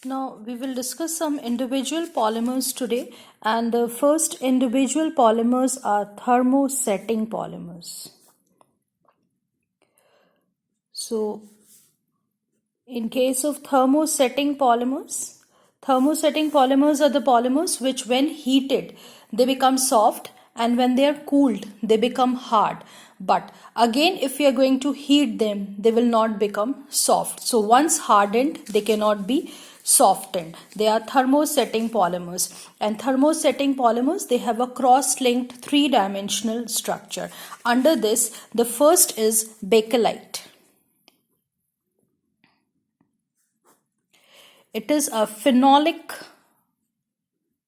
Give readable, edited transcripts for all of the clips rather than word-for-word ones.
Now we will discuss some individual polymers today, and the first individual polymers are thermosetting polymers. So in case of thermosetting polymers are the polymers which when heated they become soft, and when they are cooled they become hard. But again, if we are going to heat them, they will not become soft. So once hardened, they cannot be softened. They are thermosetting polymers. And thermosetting polymers, they have a cross-linked three-dimensional structure. Under this, the first is bakelite. It is a phenolic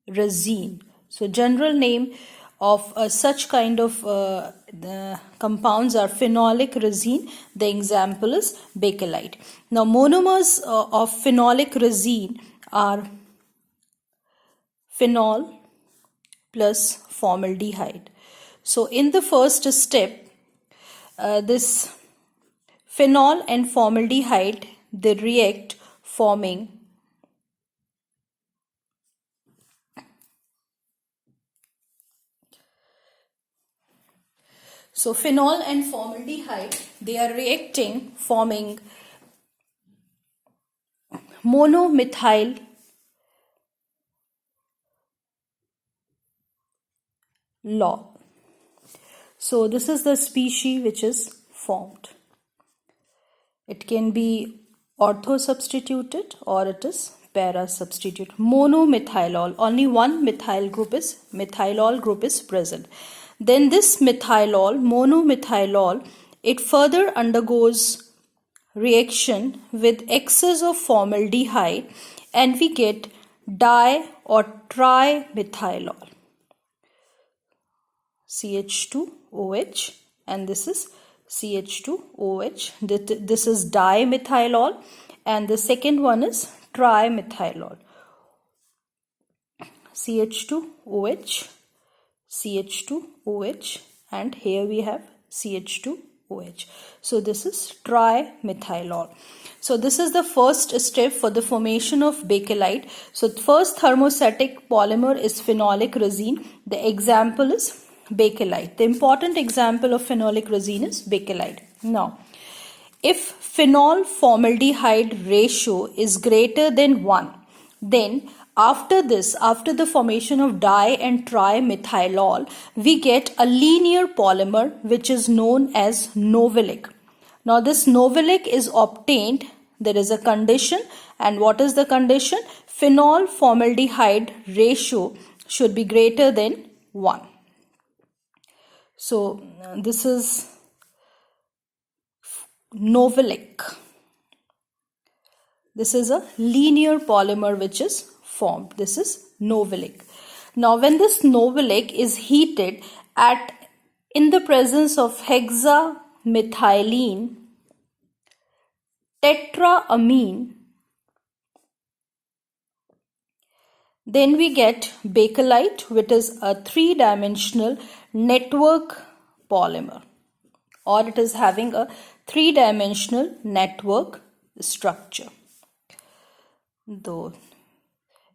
resin. So general name of such kind of the compounds are phenolic resin. The example is bakelite. Now monomers of phenolic resin are phenol plus formaldehyde. So in the first step, this phenol and formaldehyde, they react forming So phenol and formaldehyde, they are reacting forming monomethyl law. So this is the species which is formed. It can be ortho-substituted or it is para-substituted. Monomethylol, only one methylol group is present. Then this methylol, monomethylol, it further undergoes reaction with excess of formaldehyde and we get di or trimethylol, CH2OH, and this is CH2OH. This is dimethylol and the second one is trimethylol, CH2OH, CH2OH, and here we have CH2OH. So this is trimethylol. So this is the first step for the formation of bakelite. So first thermosetting polymer is phenolic resin. The example is bakelite. The important example of phenolic resin is bakelite. Now, if phenol formaldehyde ratio is greater than 1, then after the formation of di and trimethylol, we get a linear polymer which is known as novelic. Now this novelic is obtained, there is a condition, and what is the condition? Phenol formaldehyde ratio should be greater than 1. So this is novelic. This is a linear polymer which is formed. This is novelic. Now when this novelic is heated in the presence of hexamethylene tetraamine, then we get bakelite, which is a three-dimensional network polymer, or it is having a three-dimensional network structure. Though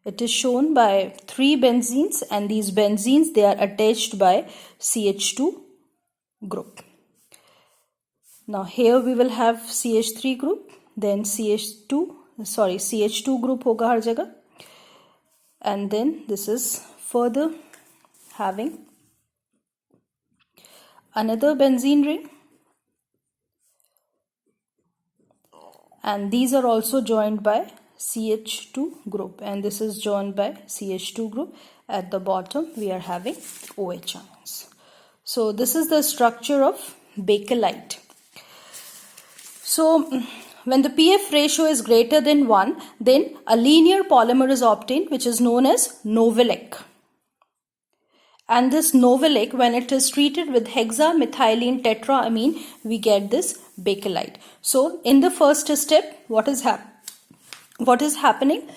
it is shown by 3 benzenes, and these benzenes, they are attached by CH2 group. Now here we will have CH3 group, then CH2 group hoga har jagah, and then this is further having another benzene ring, and these are also joined by CH2 group, and this is joined by CH2 group. At the bottom we are having OH ions. So this is the structure of bakelite. So when the pF ratio is greater than 1, then a linear polymer is obtained which is known as novelic. And this novelic, when it is treated with hexamethylene tetraamine, we get this bakelite. So in the first step, what is happening?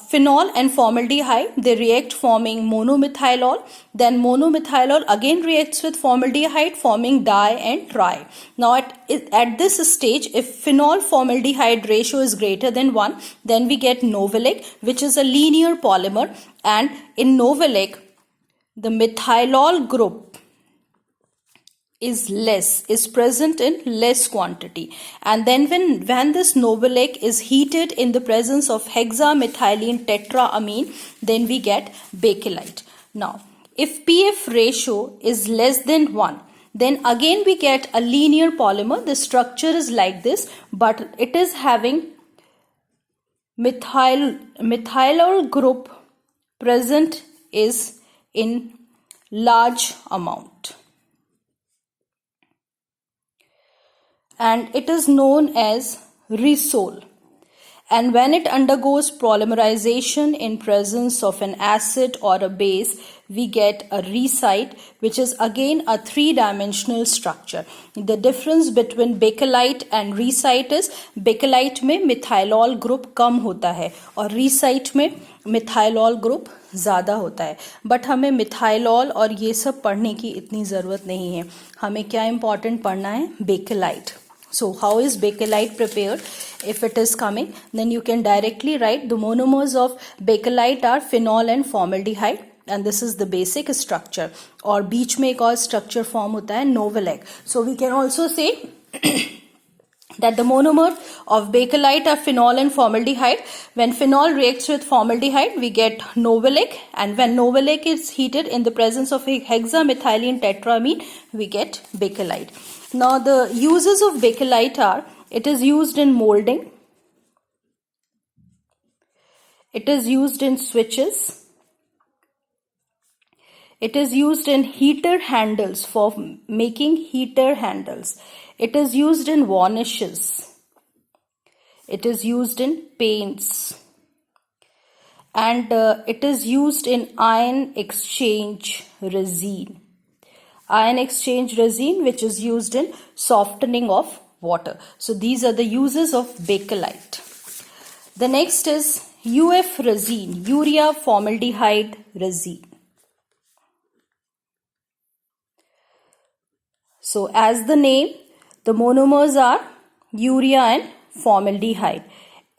phenol and formaldehyde, they react forming monomethylol. Then monomethylol again reacts with formaldehyde forming di and tri. Now at this stage, if phenol formaldehyde ratio is greater than 1, then we get novelic, which is a linear polymer, and in novelic the methylol group is present in less quantity, and then when this novelic is heated in the presence of hexamethylene tetraamine, then we get bakelite. Now if pF ratio is less than 1, then again we get a linear polymer. The structure is like this, but it is having methylol group present is in large amount, and it is known as resol. And when it undergoes polymerization in presence of an acid or a base, we get a resite, which is again a three-dimensional structure. The difference between bakelite and resite is bakelite में मिथाइलॉल group कम होता है और resite में मिथाइलॉल group ज़्यादा होता है. But हमें मिथाइलॉल और ये सब पढ़ने की इतनी ज़रूरत नहीं है. हमें क्या इम्पॉर्टेंट पढ़ना है? Bakelite. So how is bakelite prepared? If it is coming, then you can directly write the monomers of bakelite are phenol and formaldehyde, and this is the basic structure. और बीच में एक और structure form होता है novelic. So we can also say that the monomer of bakelite are phenol and formaldehyde. When phenol reacts with formaldehyde, we get novelic, and when novelic is heated in the presence of hexamethylene tetraamine, we get bakelite. Now the uses of bakelite are, it is used in molding, it is used in switches, it is used in heater handles for making heater handles, it is used in varnishes, it is used in paints, and it is used in ion exchange resin. Ion exchange resin, which is used in softening of water. So these are the uses of bakelite. The next is UF resin, urea formaldehyde resin. So as the name, the monomers are urea and formaldehyde,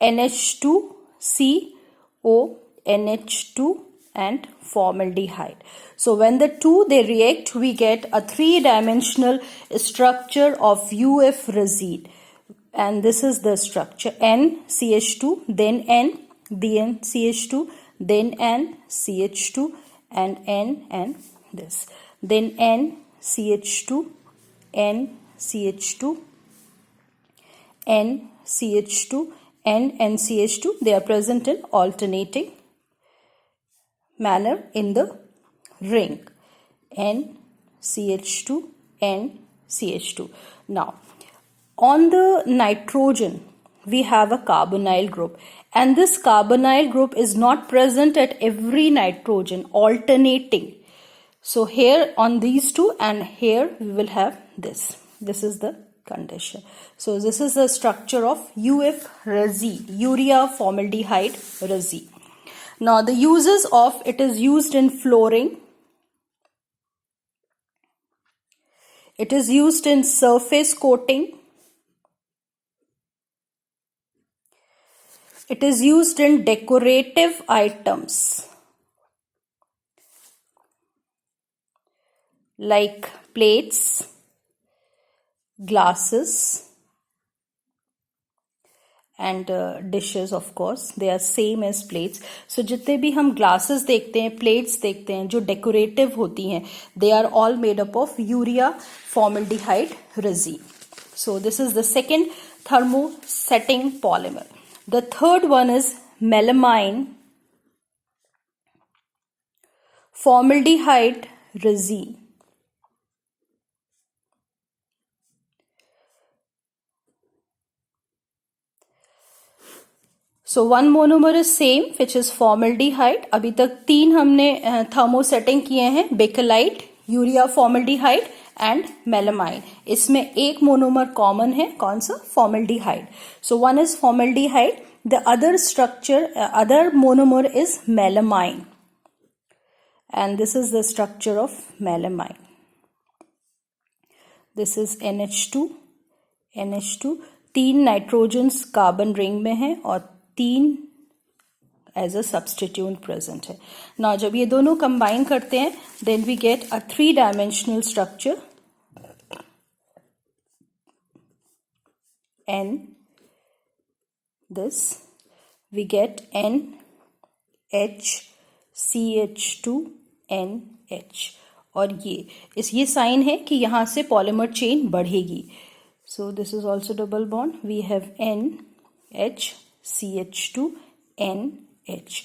NH2CO, NH2 and formaldehyde. So when the two they react, we get a three-dimensional structure of UF resin, and this is the structure: NCH2, then N, then CH2, then NCH2, and N and this, then NCH2, NCH2, NCH2, N and CH2. They are present in alternating manner in the ring, NCH2, NCH2. Now on the nitrogen we have a carbonyl group, and this carbonyl group is not present at every nitrogen, alternating. So here on these two, and here we will have this. This is the condition. So this is the structure of UF resin, urea formaldehyde resin. Now the uses of it is used in flooring, it is used in surface coating, it is used in decorative items like plates, glasses, and dishes. Of course they are same as plates. So जितने भी हम glasses देखते हैं, plates देखते हैं जो decorative होती हैं, they are all made up of urea formaldehyde resin. So this is the second thermosetting polymer. The third one is melamine formaldehyde resin. So one monomer is same, which is formaldehyde. अभी तक तीन हमने thermosetting किए हैं, bakelite, urea formaldehyde and melamine. इसमें एक monomer common है, कौन सा? Formaldehyde. So one is formaldehyde, The other structure, other monomer is melamine, and this is the structure of melamine. This is NH2, NH2, 3 nitrogens carbon ring में है और 3 as a substitute present है. Now जब ये दोनों कंबाइन करते हैं, then we get a 3 dimensional structure N. This we get NHCH2NH, और ये साइन है कि यहाँ से पॉलीमर चेन बढ़ेगी. So this is also double bond. We have NHCH2NH.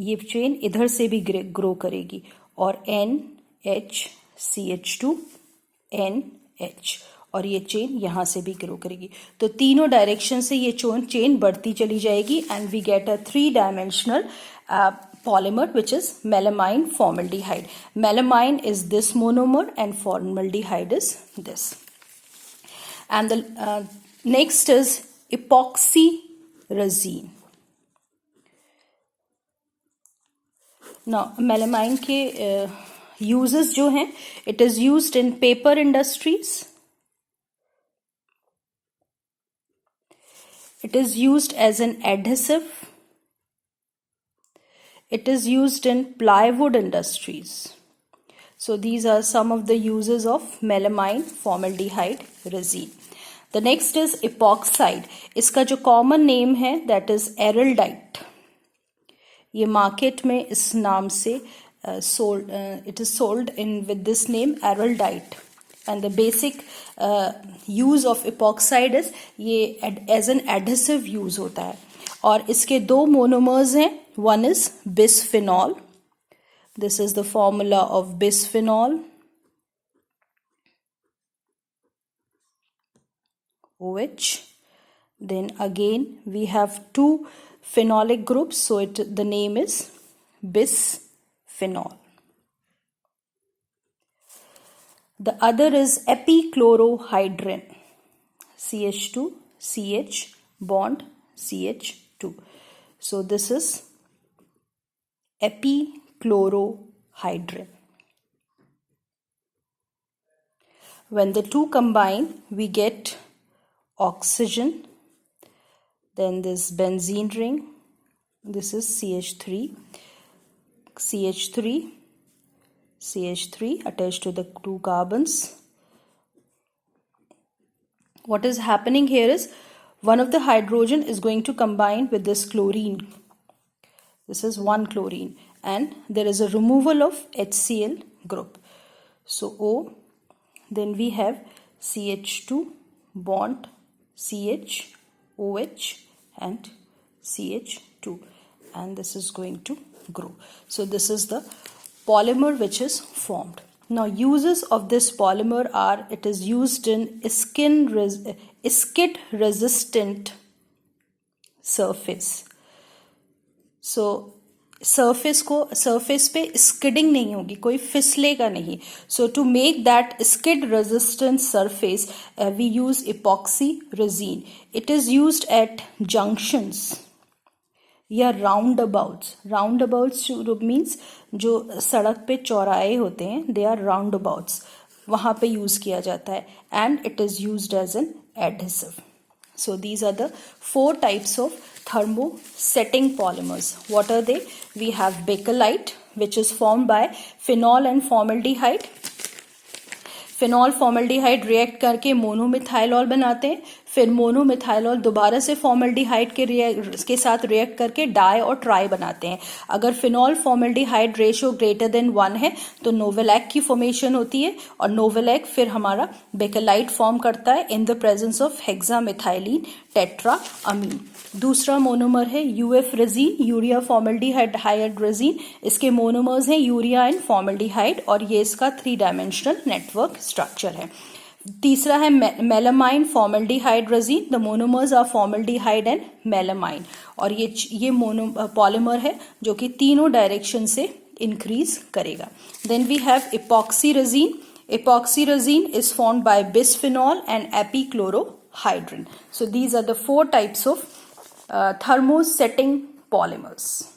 ये चेन इधर से भी ग्रो करेगी, और NHCH2NH, और ये चेन यहाँ से भी ग्रो करेगी. तो तीनों डायरेक्शन से ये चेन बढ़ती चली जाएगी, and we get a 3 dimensional polymer which is melamine formaldehyde. Melamine is this monomer and formaldehyde is this. And the next is epoxy resin. Now melamine के uses जो हैं, it is used in paper industries. It is used as an adhesive. It is used in plywood industries. So these are some of the uses of melamine formaldehyde resin. The next is epoxide. इसका जो common name है, that is araldite. ये market में इस नाम से it is sold with this name araldite. And the basic use of epoxide is ये as an adhesive use होता है. और इसके 2 monomers हैं. One is bisphenol. This is the formula of bisphenol. OH. Then again we have 2 phenolic groups, so the name is bisphenol. The other is epichlorohydrin. CH2 CH bond CH2. So this is epichlorohydrin. When the two combine, we get oxygen. Then this benzene ring. This is CH3. CH3 attached to the 2 carbons. What is happening here is one of the hydrogen is going to combine with this chlorine. This is 1 chlorine, and there is a removal of HCl group. So O, then we have CH2 bond CH, OH and CH2, and this is going to grow. So this is the polymer which is formed. Now uses of this polymer are, it is used in skid resistant surface. So surface पे skidding नहीं होगी, कोई फिसलेगा नहीं. So to make that skid resistant surface, we use epoxy resin. It is used at junctions या राउंडअबाउट्स means जो सड़क पे चौराहे होते हैं, दे आर राउंडअबाउट्स, वहाँ पे यूज़ किया जाता है, and it is used as an adhesive. So these are the 4 types of thermosetting polymers. What are they? We have bakelite, which is formed by phenol and formaldehyde. Phenol formaldehyde react करके मोनोमिथाइलॉल बनाते हैं, फिर मोनोमिथाइलॉल दोबारा से formaldehyde के साथ react करके die और ट्राई बनाते हैं. अगर phenol formaldehyde ratio greater than 1 है तो नोवेलैक की फॉर्मेशन होती है, और नोवेलैक फिर हमारा बेकेलाइट फॉर्म करता है in the presence of hexamethylene tetra amine. दूसरा मोनोमर है UF resin, urea formaldehyde resin. इसके मोनोमर्स हैं यूरिया एंड फॉर्मल्डिहाइड, और ये इसका 3 डायमेंशनल नेटवर्क स्ट्रक्चर है. तीसरा है melamine formaldehyde resin. The monomers are formaldehyde and melamine, और ये पॉलीमर है जो कि तीनों डायरेक्शन से इंक्रीज करेगा. Then we have epoxy resin. Epoxy resin is formed by bisphenol and epichlorohydrin. So these are the 4 types of thermosetting polymers.